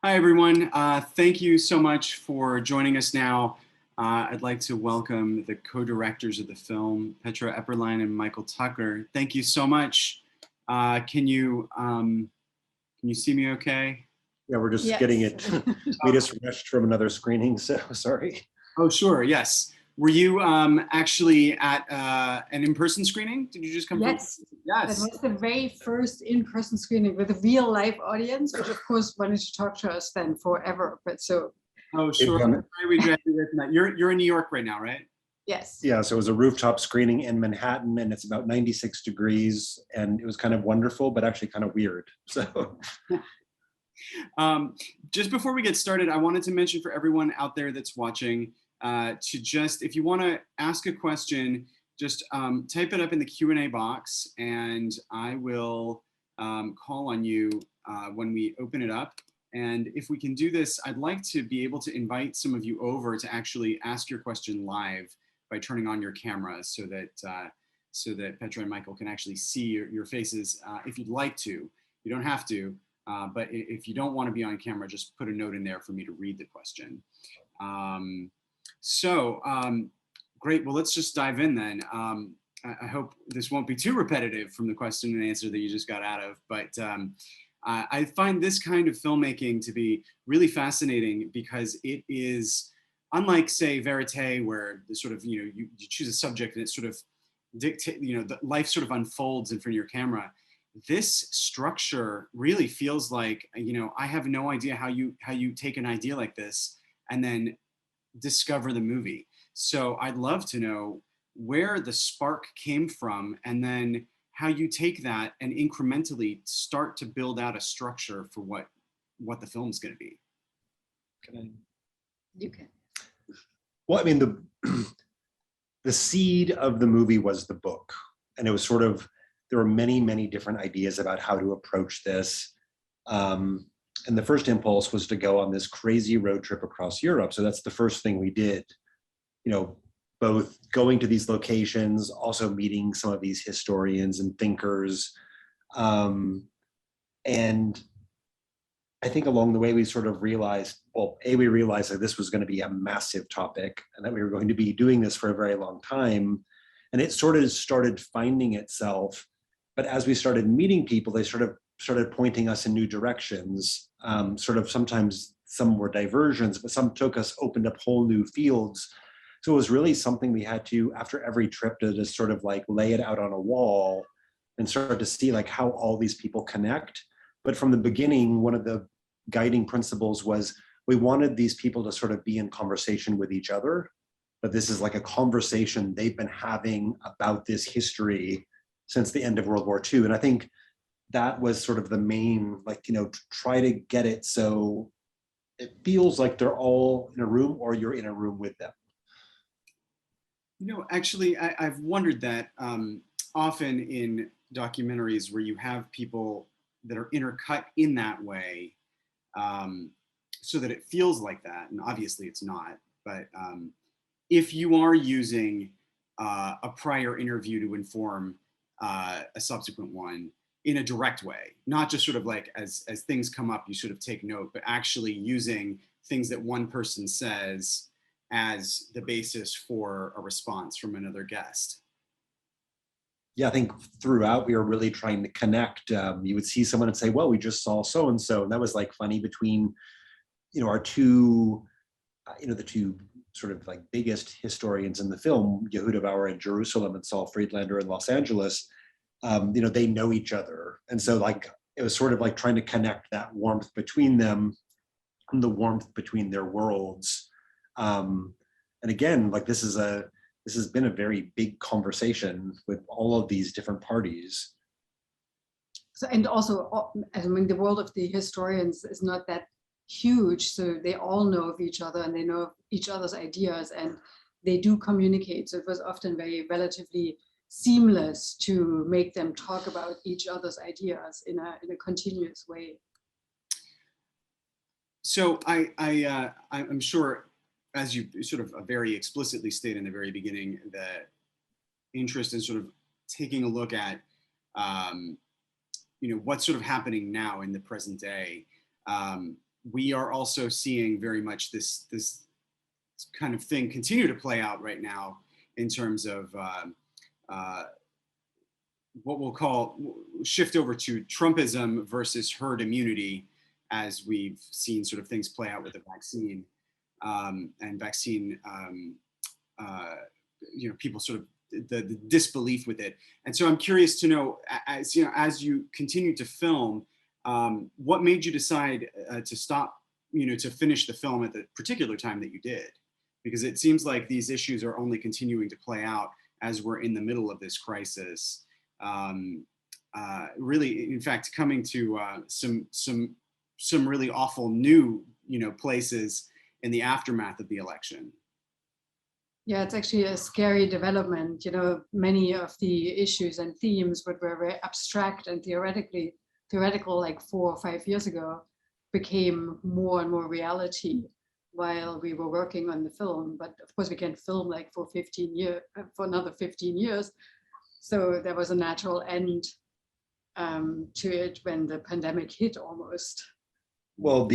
Hi, everyone. Thank you so much for joining us now. I'd like to welcome the co-directors of the film, Petra Epperlein and Michael Tucker. Thank you so much. Can you see me okay? Yeah, we're just getting it. We just rushed from another screening, so sorry. Oh, sure. Yes. Were you actually at an in-person screening? Did you just come? Yes. Yes. That was the very first in-person screening with a real live audience, which of course wanted to talk to us then forever. But so. Oh, sure. We graduated from that. You're in New York right now, right? Yes. Yeah, so it was a rooftop screening in Manhattan, and it's about 96 degrees, and it was kind of wonderful, but actually kind of weird. So. Just before we get started, I wanted to mention for everyone out there that's watching if you want to ask a question, just type it up in the Q&A box, and I will call on you when we open it up. And if we can do this, I'd like to be able to invite some of you over to actually ask your question live by turning on your camera so that Petra and Michael can actually see your faces if you'd like to. You don't have to. But if you don't want to be on camera, just put a note in there for me to read the question. Great. Well, let's just dive in then. I hope this won't be too repetitive from the question and answer that you just got out of, but I find this kind of filmmaking to be really fascinating because it is unlike, say, verite, where the sort of, you choose a subject and it sort of dictate, the life sort of unfolds in front of your camera. This structure really feels like, I have no idea how you take an idea like this and then discover the movie. So I'd love to know where the spark came from and then how you take that and incrementally start to build out a structure for what the film's going to be. Can I? You can. Well, I mean, the seed of the movie was the book, and it was sort of, there were many, many different ideas about how to approach this. And the first impulse was to go on this crazy road trip across Europe. So that's the first thing we did, both going to these locations, also meeting some of these historians and thinkers. And I think along the way, we sort of realized, we realized that this was going to be a massive topic and that we were going to be doing this for a very long time. And it sort of started finding itself. But as we started meeting people, they sort of started pointing us in new directions. Sometimes some were diversions, but some opened up whole new fields. So it was really something we had to, after every trip, to just sort of like lay it out on a wall and start to see like how all these people connect. But from the beginning, one of the guiding principles was we wanted these people to sort of be in conversation with each other. But this is like a conversation they've been having about this history since the end of World War II. And I think that was sort of the main, try to get it so it feels like they're all in a room or you're in a room with them. Actually, I've wondered that often in documentaries where you have people that are intercut in that way, so that it feels like that, and obviously it's not, but if you are using a prior interview to inform a subsequent one in a direct way, not just sort of like as things come up, you sort of take note, but actually using things that one person says as the basis for a response from another guest. Yeah, I think throughout we were really trying to connect. You would see someone and say, well, we just saw so-and-so. And that was like funny between, our two, the two sort of like biggest historians in the film, Yehuda Bauer in Jerusalem and Saul Friedlander in Los Angeles. They know each other. And so like, it was sort of like trying to connect that warmth between them and the warmth between their worlds. And again, like this has been a very big conversation with all of these different parties. So, and also, the world of the historians is not that huge. So they all know of each other and they know of each other's ideas and they do communicate. So it was often very relatively seamless to make them talk about each other's ideas in a continuous way. So I'm sure, as you sort of very explicitly stated in the very beginning, the interest in sort of taking a look at, what's sort of happening now in the present day. we are also seeing very much this kind of thing continue to play out right now in terms of what we'll call shift over to Trumpism versus herd immunity, as we've seen sort of things play out with the vaccine and vaccine, people sort of the disbelief with it. And so I'm curious to know, as you continue to film, what made you decide to stop, to finish the film at the particular time that you did? Because it seems like these issues are only continuing to play out as we're in the middle of this crisis. Really, in fact, coming to some really awful new, places in the aftermath of the election. Yeah, it's actually a scary development. Many of the issues and themes that were very abstract and theoretical like 4 or 5 years ago became more and more reality while we were working on the film. But of course, we can't film like for another 15 years. So there was a natural end to it when the pandemic hit almost. Well,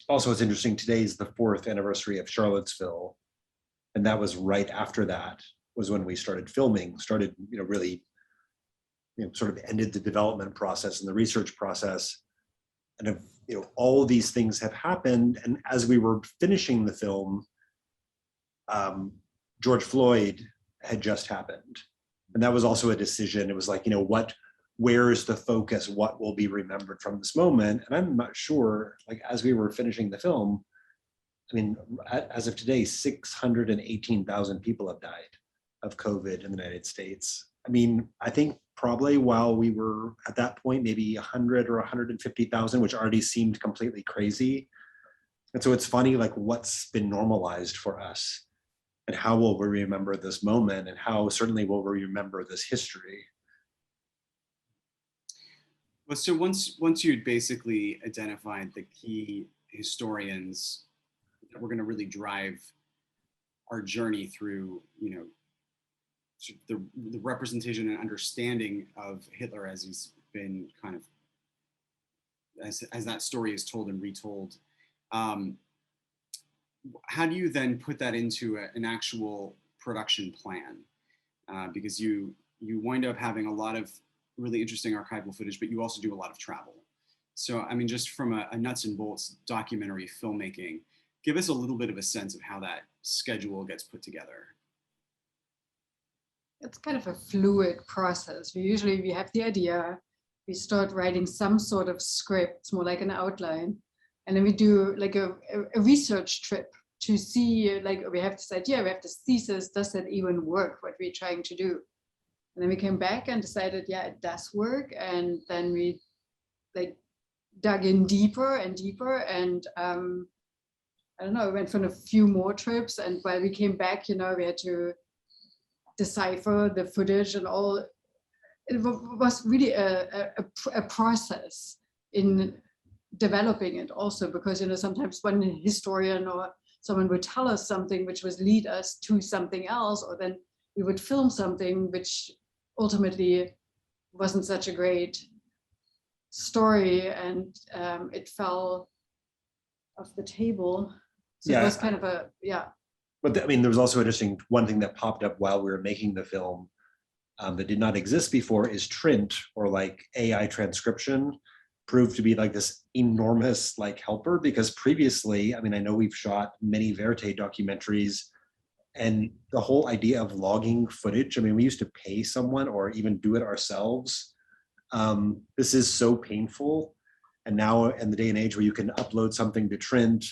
also it's interesting, today is the 4th anniversary of Charlottesville. And that was right after that was when we started filming, really, sort of ended the development process and the research process. And all these things have happened. And as we were finishing the film, George Floyd had just happened. And that was also a decision. It was like, where is the focus? What will be remembered from this moment? And I'm not sure, like, as we were finishing the film, as of today, 618,000 people have died of COVID in the United States. I think probably while we were at that point, maybe 100 or 150,000, which already seemed completely crazy. And so it's funny, like, what's been normalized for us and how will we remember this moment and how certainly will we remember this history. Well, so once you'd basically identified the key historians that we're going to really drive our journey through, the representation and understanding of Hitler as he's been kind of, as that story is told and retold. How do you then put that into an actual production plan? Because you wind up having a lot of really interesting archival footage, but you also do a lot of travel. So, just from a nuts and bolts documentary filmmaking, give us a little bit of a sense of how that schedule gets put together. It's kind of a fluid process. We have the idea, we start writing some sort of script, it's more like an outline, and then we do like a research trip to see, like, we have this idea, we have this thesis, does that even work, what we're trying to do? And then we came back and decided, yeah, it does work. And then we like dug in deeper and deeper. And I don't know, we went for a few more trips. And while we came back, we had to decipher the footage and all. It was really a process in developing it also, because, sometimes one historian or someone would tell us something which would lead us to something else, or then we would film something which ultimately wasn't such a great story, and it fell off the table. So yeah, it was kind of But there was also interesting, one thing that popped up while we were making the film that did not exist before is Trint, or like AI transcription, proved to be like this enormous like helper, because previously, I know we've shot many verite documentaries, and the whole idea of logging footage, we used to pay someone or even do it ourselves. This is so painful. And now in the day and age where you can upload something to Trint,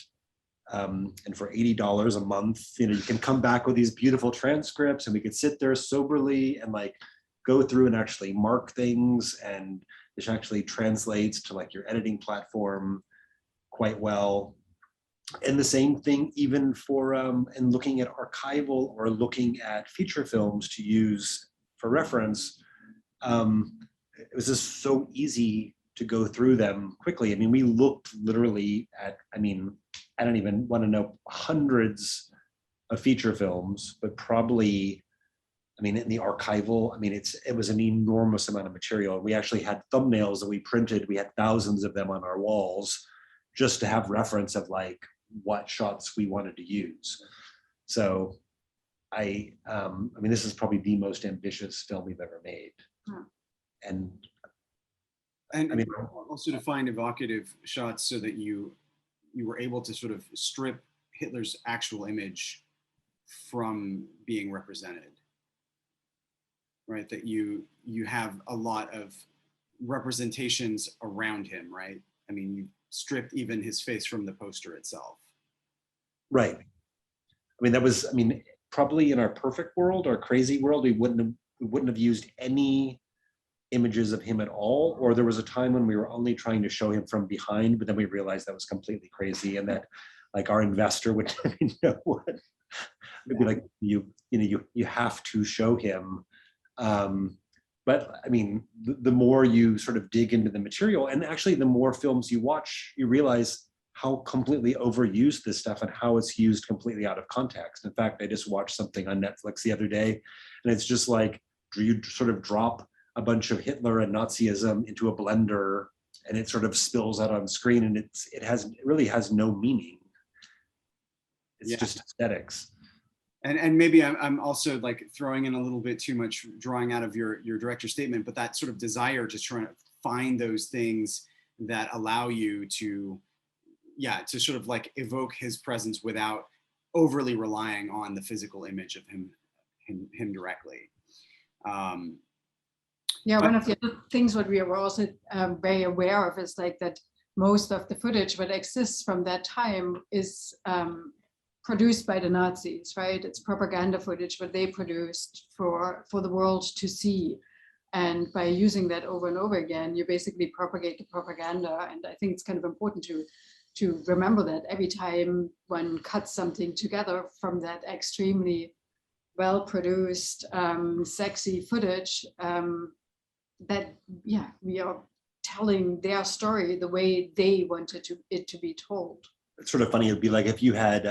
and for $80 a month, you can come back with these beautiful transcripts, and we could sit there soberly and like go through and actually mark things, and this actually translates to like your editing platform quite well. And the same thing even for and looking at archival or looking at feature films to use for reference. It was just so easy to go through them quickly. We looked literally at, I don't even want to know, hundreds of feature films, but probably, in the archival, it was an enormous amount of material. We actually had thumbnails that we printed. We had thousands of them on our walls. just to have reference of like what shots we wanted to use. So I mean, this is probably the most ambitious film we've ever made. Hmm. And I mean, I also to find evocative shots so that you were able to sort of strip Hitler's actual image from being represented, right? That you have a lot of representations around him, right? I mean, you stripped even his face from the poster itself. right. I mean, that was, I mean, probably in our perfect world, our crazy world, we wouldn't have used any images of him at all, or there was a time when we were only trying to show him from behind, but then we realized that was completely crazy, and that like our investor would know what. It'd be like you have to show him. But I mean, the more you sort of dig into the material, and actually the more films you watch, you realize how completely overused this stuff and how it's used completely out of context. In fact, I just watched something on Netflix the other day, and it's just like you sort of drop a bunch of Hitler and Nazism into a blender, and it sort of spills out on screen, and it really has no meaning. It's just aesthetics. And maybe I'm also like throwing in a little bit too much, drawing out of your director's statement, but that sort of desire to try to find those things that allow you to, to sort of like evoke his presence without overly relying on the physical image of him directly. One of the other things what we were also very aware of is like that most of the footage that exists from that time is produced by the Nazis, right? It's propaganda footage that they produced for the world to see. And by using that over and over again, you basically propagate the propaganda. And I think it's kind of important to remember that every time one cuts something together from that extremely well-produced, sexy footage, that we are telling their story the way they wanted it to be told. It's sort of funny. It'd be like if you had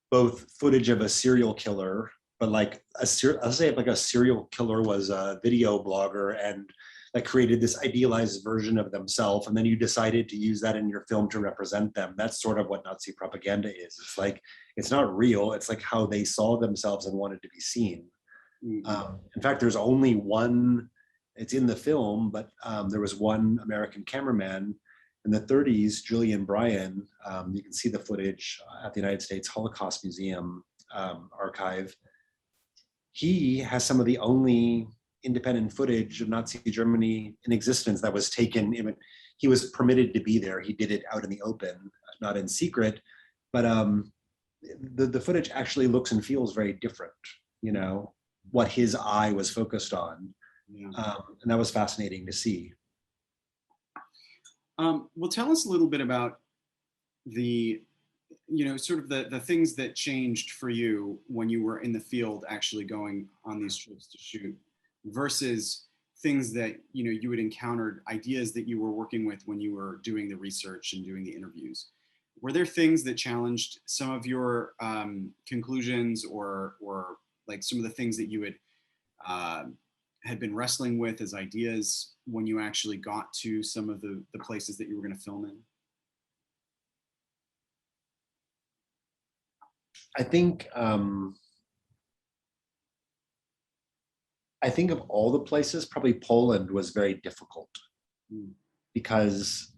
both footage of a serial killer, but like I'll say like a serial killer was a video blogger and like created this idealized version of themselves, and then you decided to use that in your film to represent them. That's sort of what Nazi propaganda is. It's like, it's not real. It's like how they saw themselves and wanted to be seen. In fact, there's only one, it's in the film, but there was one American cameraman in the 30s, Julian Bryan. You can see the footage at the United States Holocaust Museum archive. He has some of the only independent footage of Nazi Germany in existence that was taken. He was permitted to be there. He did it out in the open, not in secret, but the footage actually looks and feels very different, you know, what his eye was focused on. And that was fascinating to see. Well, tell us a little bit about the, sort of the things that changed for you when you were in the field actually going on these trips to shoot versus things that, you had encountered, ideas that you were working with when you were doing the research and doing the interviews. Were there things that challenged some of your conclusions or like some of the things that you had been wrestling with as ideas when you actually got to some of the places that you were going to film in? I think of all the places, probably Poland was very difficult because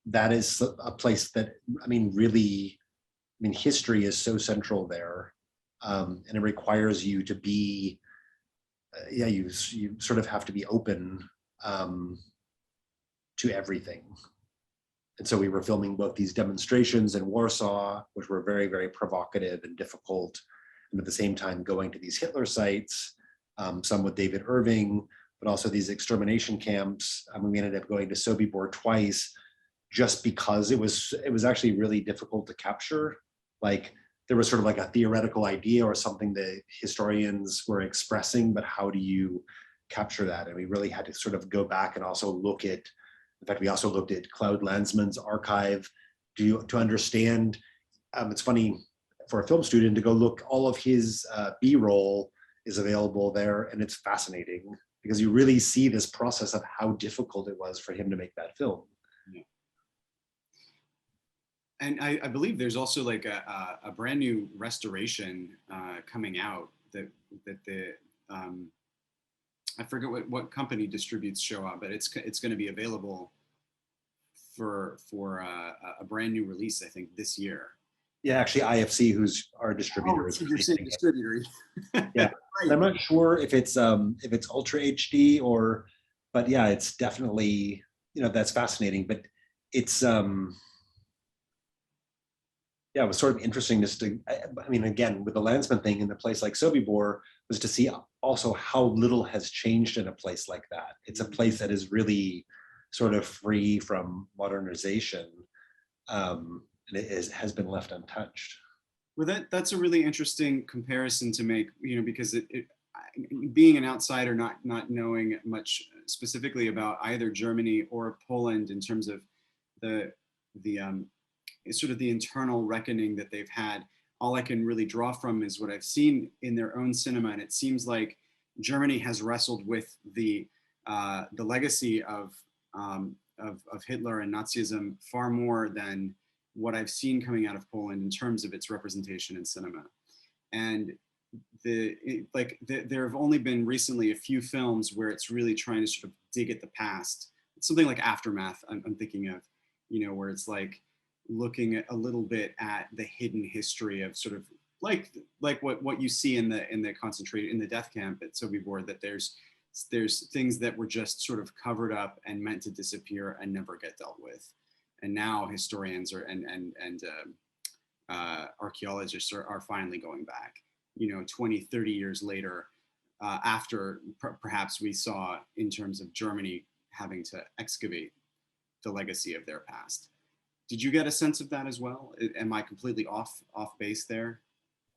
that is a place that, history is so central there, and it requires you to be, you sort of have to be open to everything. And so we were filming both these demonstrations in Warsaw, which were very, very provocative and difficult, and at the same time going to these Hitler sites, some with David Irving, but also these extermination camps. We ended up going to Sobibor twice, just because it was actually really difficult to capture. Like there was sort of like a theoretical idea or something that historians were expressing, but how do you capture that? And we really had to sort of go back and also look at, in fact, we also looked at Claude Lanzmann's archive to understand. It's funny for a film student to go look, all of his B-roll is available there, and it's fascinating because you really see this process of how difficult it was for him to make that film. And I believe there's also like a brand new restoration coming out that the I forget what company distributes Shoah, but it's going to be available for a brand new release, I think, this year. Yeah, actually, IFC, who's our Oh, distributor, is you're saying releasing it. distributor. Yeah, Right. I'm not sure if it's Ultra HD or, but yeah, it's definitely, you know, that's fascinating. But it's yeah, it was sort of interesting just to, I mean, again, with the Landsman thing in a place like Sobibor, was to see also how little has changed in a place like that. It's a place that is really sort of free from modernization, and has been left untouched. Well, that's a really interesting comparison to make, you know, because being an outsider, not knowing much specifically about either Germany or Poland in terms of the sort of the internal reckoning that they've had, all I can really draw from is what I've seen in their own cinema, and it seems like Germany has wrestled with the legacy of Hitler and Nazism far more than what I've seen coming out of Poland in terms of its representation in cinema. And there have only been recently a few films where it's really trying to sort of dig at the past. It's something like Aftermath, I'm thinking of, you know, where it's like looking at a little bit at the hidden history of sort of like what you see in the death camp at Sobibor, that there's things that were just sort of covered up and meant to disappear and never get dealt with. And now historians and archaeologists are finally going back, you know, 20, 30 years later, after perhaps we saw in terms of Germany having to excavate the legacy of their past. Did you get a sense of that as well? Am I completely off base there?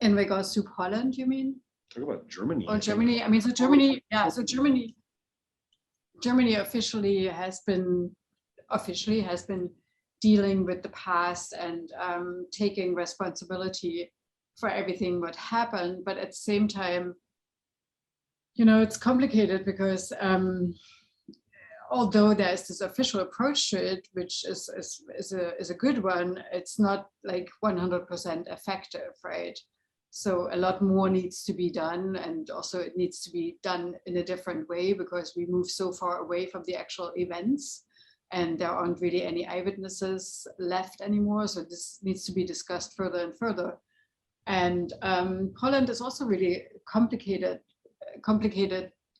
In regards to Holland, you mean? Talk about Germany. Or Germany? I mean, so Germany, yeah, so Germany officially has been dealing with the past and taking responsibility for everything what happened. But at the same time, you know, it's complicated because although there's this official approach to it, which is a good one, it's not like 100% effective, right? So a lot more needs to be done, and also it needs to be done in a different way because we move so far away from the actual events and there aren't really any eyewitnesses left anymore. So this needs to be discussed further and further. And Poland is also really complicated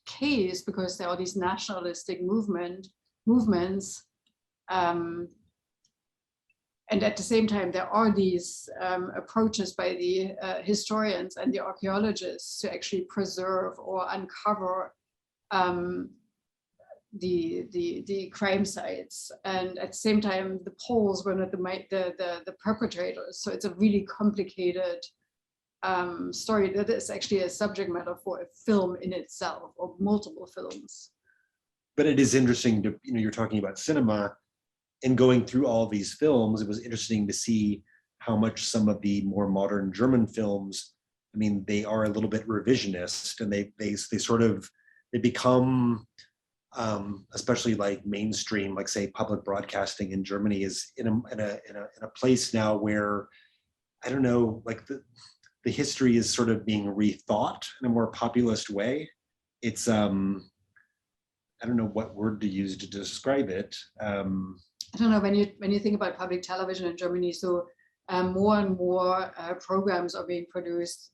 case because there are these nationalistic movements, and at the same time there are these approaches by the historians and the archaeologists to actually preserve or uncover the crime sites, and at the same time the Poles were not the perpetrators. So it's a really complicated story that is actually a subject matter for a film in itself, or multiple films. But it is interesting to, you know, you're talking about cinema and going through all these films. It was interesting to see how much some of the more modern German films, I mean, they are a little bit revisionist, and they sort of, they become, especially like mainstream, like say public broadcasting in Germany is in a place now where, I don't know, like the history is sort of being rethought in a more populist way. It's, I don't know what word to use to describe it. I don't know, when you think about public television in Germany, so more and more programs are being produced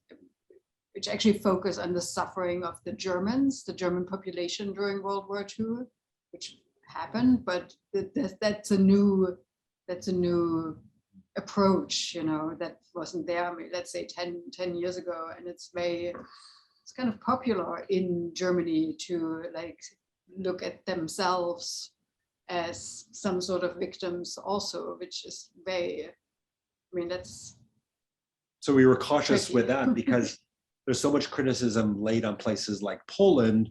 which actually focus on the suffering of the Germans, the German population during World War II, which happened, but that's a new approach, you know, that wasn't there, let's say 10 years ago, and it's kind of popular in Germany to like look at themselves as some sort of victims also, which is very, I mean, that's so we were cautious tricky. with that because there's so much criticism laid on places like Poland,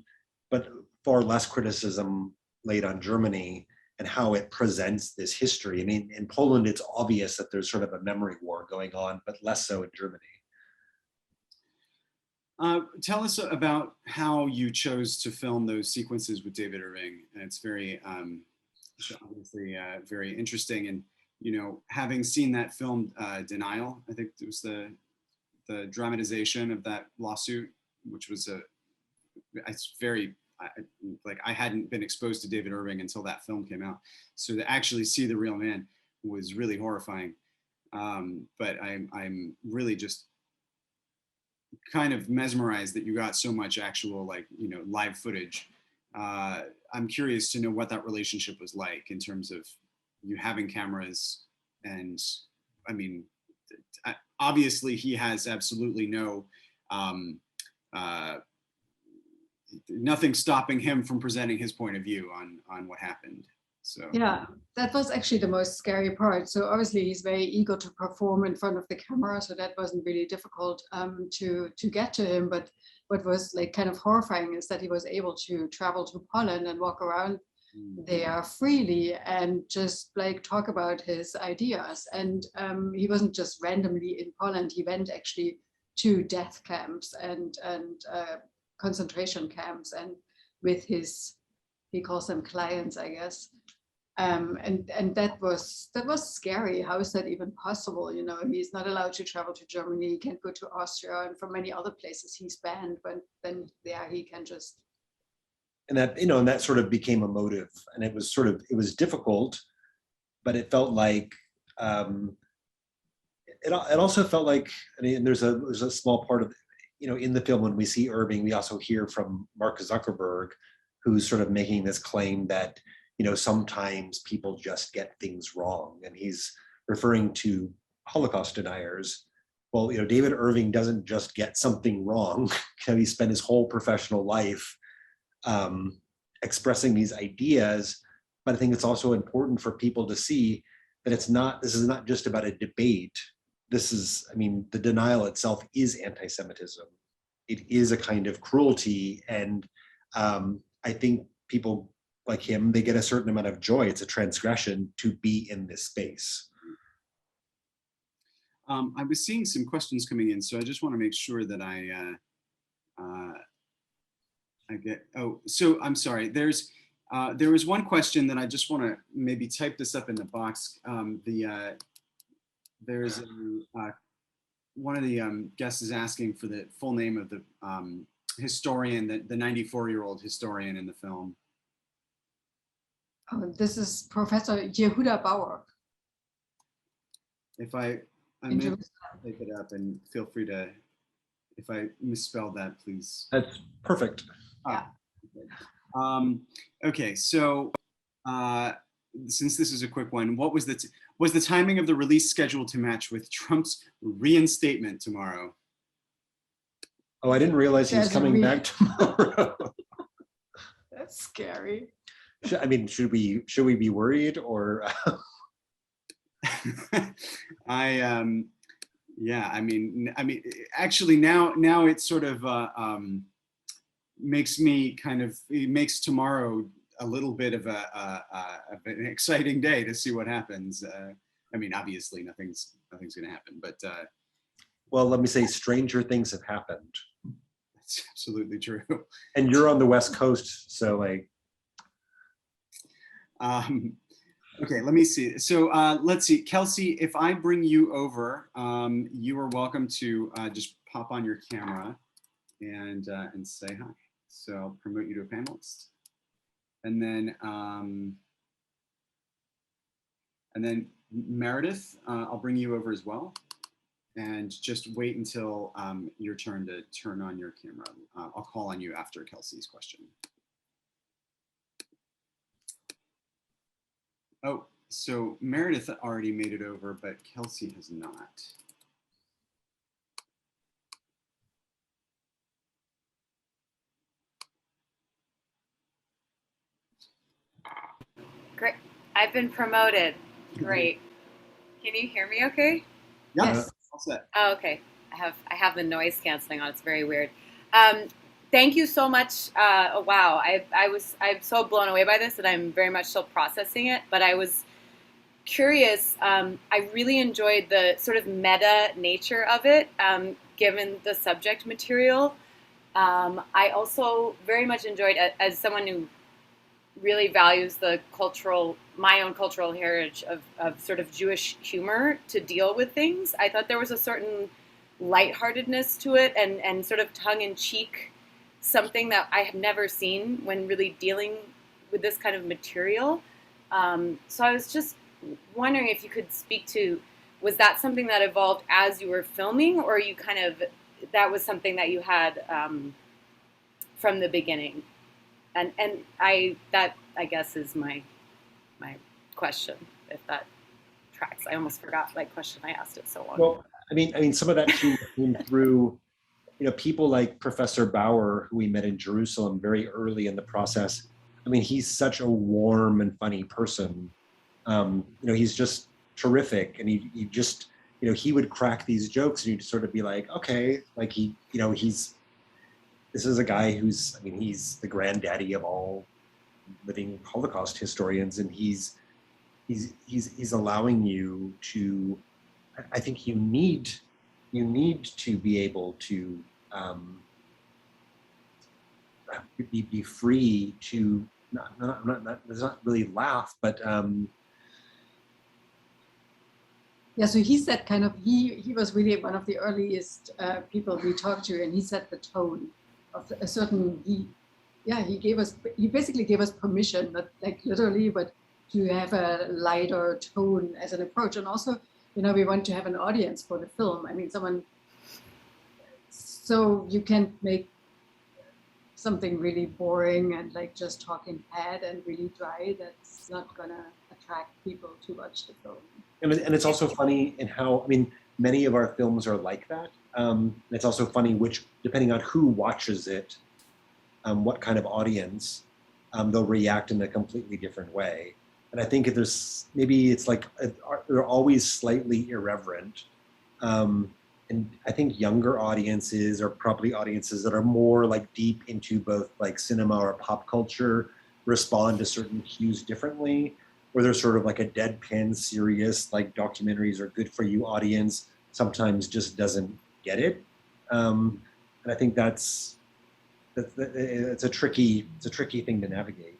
but far less criticism laid on Germany and how it presents this history. I mean, in Poland, it's obvious that there's sort of a memory war going on, but less so in Germany. Tell us about how you chose to film those sequences with David Irving. And it's very, obviously very interesting. And having seen that film, Denial, I think it was the dramatization of that lawsuit, which was it's very, I hadn't been exposed to David Irving until that film came out. So to actually see the real man was really horrifying. But I'm really just kind of mesmerized that you got so much actual live footage. I'm curious to know what that relationship was like in terms of you having cameras, and I mean, obviously he has absolutely no nothing stopping him from presenting his point of view on what happened. So yeah, that was actually the most scary part. So obviously he's very eager to perform in front of the camera, so that wasn't really difficult to get to him. But what was like kind of horrifying is that he was able to travel to Poland and walk around there freely and just like talk about his ideas. And he wasn't just randomly in Poland. He went actually to death camps and concentration camps, and with he calls them clients, I guess. And that was scary. How is that even possible? He's not allowed to travel to Germany. He can't go to Austria, and from many other places he's banned. But then there he can just. And that sort of became a motive, and it was difficult, but it felt like it also felt like, I mean, there's a small part of, in the film when we see Irving, we also hear from Mark Zuckerberg, who's sort of making this claim that sometimes people just get things wrong, and he's referring to Holocaust deniers. Well, David Irving doesn't just get something wrong. He spent his whole professional life expressing these ideas, but I think it's also important for people to see that this is not just about a debate. The denial itself is anti-Semitism. It is a kind of cruelty, and I think people like him, they get a certain amount of joy. It's a transgression to be in this space. I was seeing some questions coming in, so I just want to make sure that I get. Oh, so I'm sorry. There was one question that I just want to maybe type this up in the box. There's one of the guests is asking for the full name of the historian, the 94-year-old historian in the film. Oh, this is Professor Yehuda Bauer. If I may take it up, and feel free to, if I misspelled that, please. That's perfect. Yeah. Okay, so since this is a quick one, what was the timing of the release scheduled to match with Trump's reinstatement tomorrow? Oh, I didn't realize he was coming back tomorrow. That's scary. Should we be worried, or? Yeah, I mean, actually now it sort of makes tomorrow a little bit of an exciting day to see what happens. Obviously nothing's going to happen, but well, let me say, stranger things have happened. That's absolutely true. And you're on the West Coast, so like. Okay, let me see. So let's see, Kelsey, if I bring you over, you are welcome to just pop on your camera and say hi. So I'll promote you to a panelist, and then Meredith, I'll bring you over as well, and just wait until your turn to turn on your camera. I'll call on you after Kelsey's question. Oh, so Meredith already made it over, but Kelsey has not. Great. I've been promoted. Great. Can you hear me okay? Yes. All set. Oh, okay. I have the noise canceling on. It's very weird. Thank you so much. Wow. I'm so blown away by this, and I'm very much still processing it, but I was curious. I really enjoyed the sort of meta nature of it, given the subject material. I also very much enjoyed, as someone who really values my own cultural heritage of sort of Jewish humor to deal with things. I thought there was a certain lightheartedness to it and sort of tongue-in-cheek, something that I have never seen when really dealing with this kind of material. So I was just wondering if you could speak to, was that something that evolved as you were filming, or you kind of, that was something that you had from the beginning? And that I guess is my question, if that tracks. I almost forgot what question I asked it so long. Well, I mean, some of that too came through, people like Professor Bauer, who we met in Jerusalem very early in the process. I mean, he's such a warm and funny person. He's just terrific, and he just, he would crack these jokes, and you'd sort of be like, okay, like this is a guy who's, he's the granddaddy of all living Holocaust historians, and he's allowing you to, I think you need to be able to be free to not really laugh, but yeah. So he said kind of, he was really one of the earliest people we talked to, and he set the tone of a certain, he basically gave us permission, not like literally, but to have a lighter tone as an approach. And also, we want to have an audience for the film. I mean, so you can't make something really boring and like just talking head and really dry. That's not gonna attract people to watch the film. And it's also funny in how, many of our films are like that. It's also funny depending on who watches it, what kind of audience, they'll react in a completely different way. And I think it's like they're always slightly irreverent. And I think younger audiences are probably audiences that are more like deep into both like cinema or pop culture, respond to certain cues differently, where there's sort of like a deadpan, serious, like documentaries are good for you audience, sometimes just doesn't get it. And I think it's a tricky thing to navigate.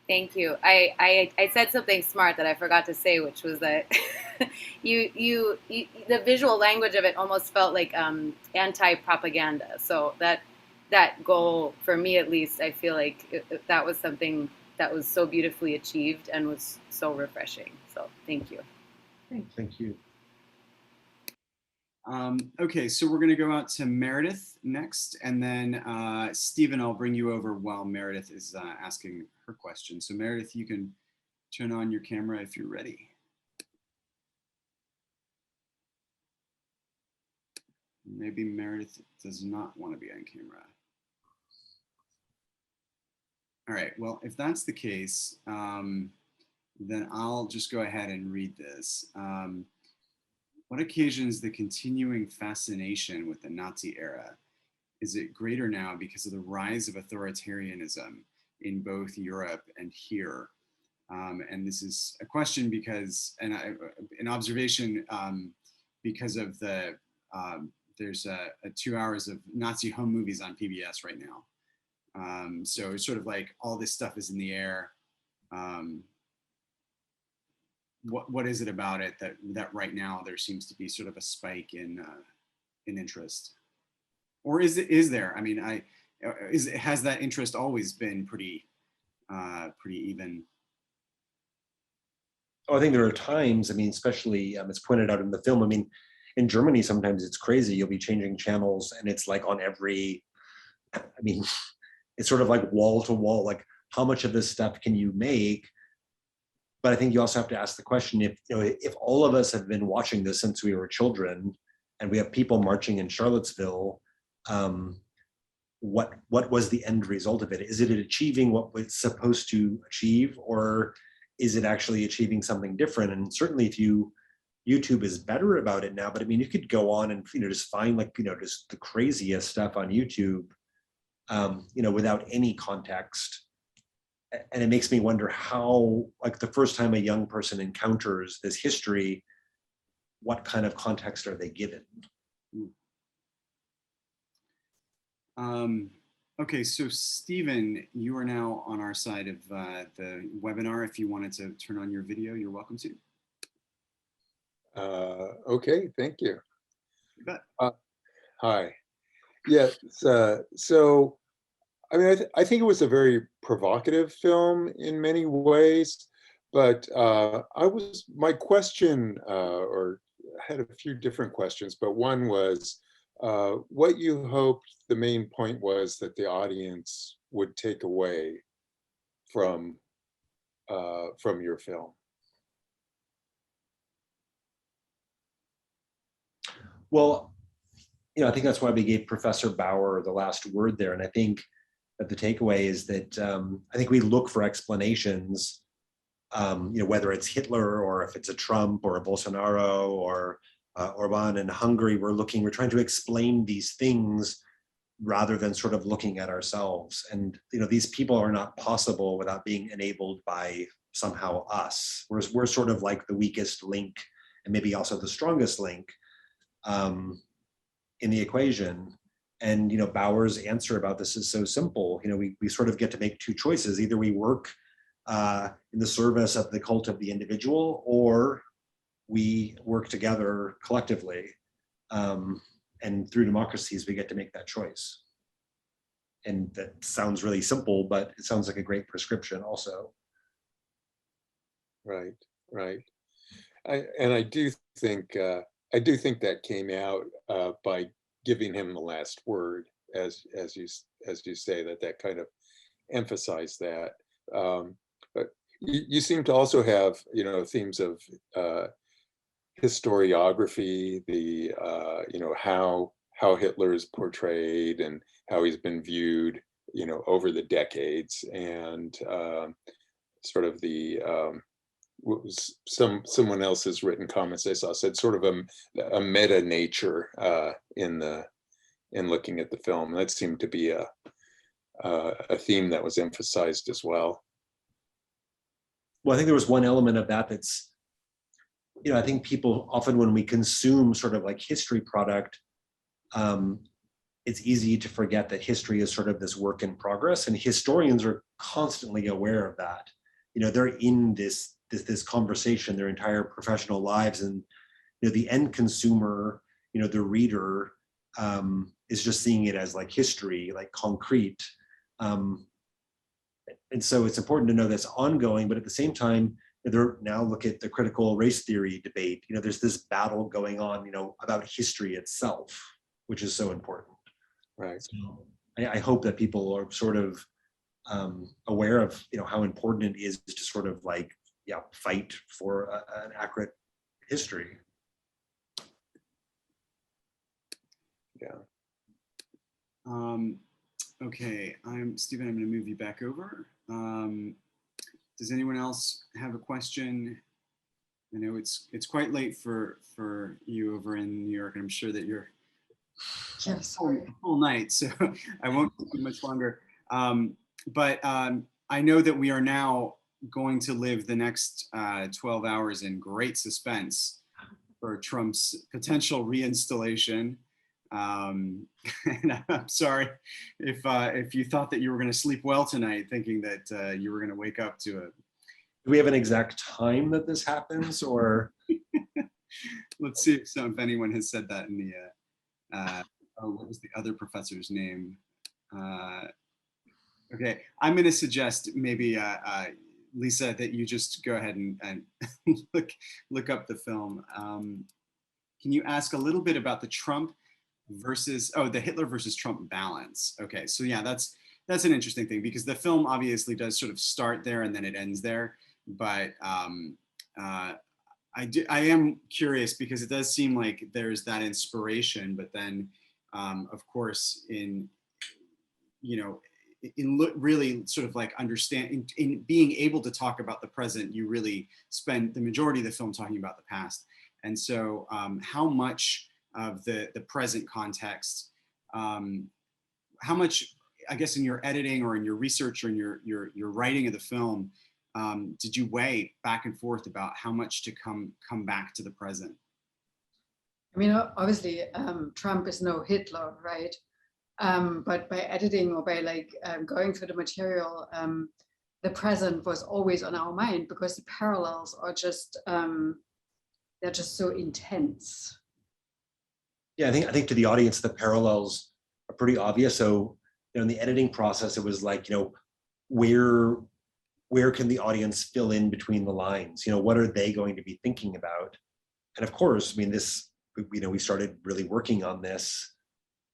Thank you. I said something smart that I forgot to say, which was that you the visual language of it almost felt like anti-propaganda. So that goal, for me at least, I feel like that was something that was so beautifully achieved and was so refreshing. So thank you. Thank you. Okay, so we're going to go out to Meredith next, and then Stephen, I'll bring you over while Meredith is asking her question. So Meredith, you can turn on your camera if you're ready. Maybe Meredith does not want to be on camera. All right, well, if that's the case, then I'll just go ahead and read this. What occasions the continuing fascination with the Nazi era? Is it greater now because of the rise of authoritarianism in both Europe and here? And this is a question because, an observation, because of there's 2 hours of Nazi home movies on PBS right now. So it's sort of like all this stuff is in the air. What is it about it that right now there seems to be sort of a spike in interest, or is there? I mean, has that interest always been pretty even? Oh, I think there are times. Especially it's pointed out in the film. In Germany, sometimes it's crazy. You'll be changing channels, and it's like on every. It's sort of like wall to wall. Like, how much of this stuff can you make? But I think you also have to ask the question, if all of us have been watching this since we were children, and we have people marching in Charlottesville, what was the end result of it? Is it achieving what it's supposed to achieve, or is it actually achieving something different? And certainly, YouTube is better about it now, but you could go on and just find just the craziest stuff on YouTube, without any context. And it makes me wonder how, like, the first time a young person encounters this history, what kind of context are they given? Okay, so Stephen, you are now on our side of the webinar. If you wanted to turn on your video, you're welcome to. Okay, thank you. You bet. Hi. Yes. So, I mean, I think it was a very provocative film in many ways, but my question, or I had a few different questions, but one was what you hoped the main point was that the audience would take away from your film. Well, I think that's why we gave Professor Bauer the last word there. And I think that the takeaway is that I think we look for explanations, whether it's Hitler or if it's a Trump or a Bolsonaro or Orban in Hungary, we're trying to explain these things rather than sort of looking at ourselves. And, these people are not possible without being enabled by somehow us. We're sort of like the weakest link and maybe also the strongest link in the equation. And Bauer's answer about this is so simple. We sort of get to make two choices. Either we work in the service of the cult of the individual, or we work together collectively. And through democracies, we get to make that choice. And that sounds really simple, but it sounds like a great prescription also. Right, right. I do think that came out by giving him the last word, as you say, that kind of emphasized that. But you seem to also have themes of historiography, the how Hitler is portrayed and how he's been viewed over the decades, and sort of the what was someone else's written comments I saw said sort of a meta nature in looking at the film. That seemed to be a theme that was emphasized as well. Well, I think there was one element of that that's, I think people often, when we consume sort of like history product, it's easy to forget that history is sort of this work in progress, and historians are constantly aware of that. They're in this conversation their entire professional lives, and the end consumer, the reader, is just seeing it as like history, like concrete. And so it's important to know that's ongoing, but at the same time, now look at the critical race theory debate. There's this battle going on, about history itself, which is so important. Right. So I hope that people are sort of aware of, how important it is to sort of like, fight for an accurate history. Yeah. Okay, Stephen, I'm going to move you back over. Does anyone else have a question? I know it's quite late for you over in New York, and I'm sure that you're whole night, so I won't keep you much longer. But I know that we are now going to live the next 12 hours in great suspense for Trump's potential reinstallation. And I'm sorry if you thought that you were going to sleep well tonight, thinking that you were going to wake up to a. Do we have an exact time that this happens, or? Let's see if anyone has said that in the. What was the other professor's name? Okay, I'm going to suggest maybe Lisa that you just go ahead and look up the film. Can you ask a little bit about the Trump versus the Hitler versus Trump balance? Okay, so yeah, that's an interesting thing, because the film obviously does sort of start there and then it ends there, but I am curious, because it does seem like there's that inspiration, but then of course in really sort of like understand in being able to talk about the present, you really spend the majority of the film talking about the past. And so how much of the present context, how much, I guess, in your editing or in your research or in your writing of the film, did you weigh back and forth about how much to come back to the present? I mean, obviously, Trump is no Hitler, right? But by editing or by like going through the material, the present was always on our mind because the parallels are just they're just so intense. Yeah, I think to the audience, the parallels are pretty obvious. So, in the editing process, it was like, where can the audience fill in between the lines? What are they going to be thinking about? And of course, I mean, we started really working on this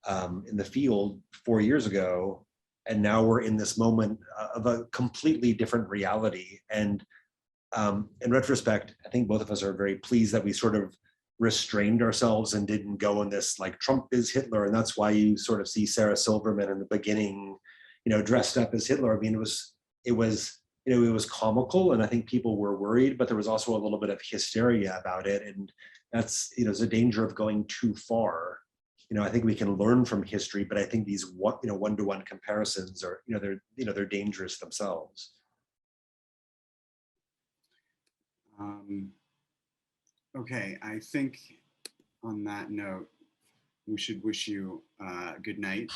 in the field 4 years ago, and now we're in this moment of a completely different reality. And in retrospect, I think both of us are very pleased that we sort of restrained ourselves and didn't go in this like Trump is Hitler, and that's why you sort of see Sarah Silverman in the beginning, dressed up as Hitler. I mean, it was comical, and I think people were worried, but there was also a little bit of hysteria about it, and that's there's a danger of going too far. I think we can learn from history, but I think these one-to-one comparisons are they're dangerous themselves. Okay, I think on that note, we should wish you good night.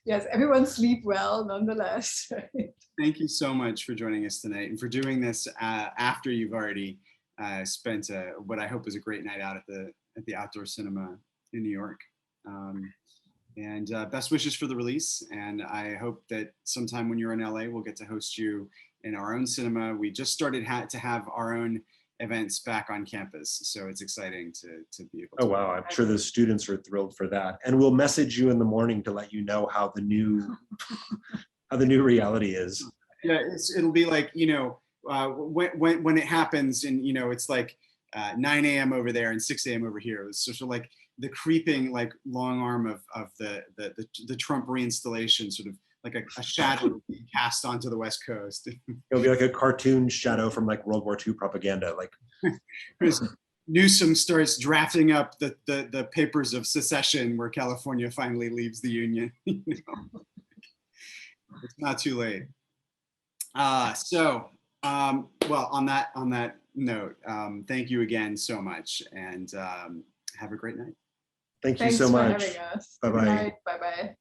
Yes, everyone sleep well nonetheless. Thank you so much for joining us tonight and for doing this after you've already spent what I hope is a great night out at the Outdoor Cinema in New York. And best wishes for the release. And I hope that sometime when you're in LA, we'll get to host you in our own cinema. We just started to have our own events back on campus, so it's exciting to be able to. Oh wow, I'm sure the students are thrilled for that, and we'll message you in the morning to let you know how the new reality is. Yeah, it'll be like when it happens, and it's like 9 a.m. over there and 6 a.m. over here. It's sort of like the creeping like long arm of the Trump reinstallation, sort of like a shadow being cast onto the West Coast. It'll be like a cartoon shadow from like World War II propaganda. Like Newsom starts drafting up the papers of secession where California finally leaves the Union. It's not too late. Well, on that note, thank you again so much, and have a great night. Thank you so much. Thanks for having us. Bye-bye. Bye bye.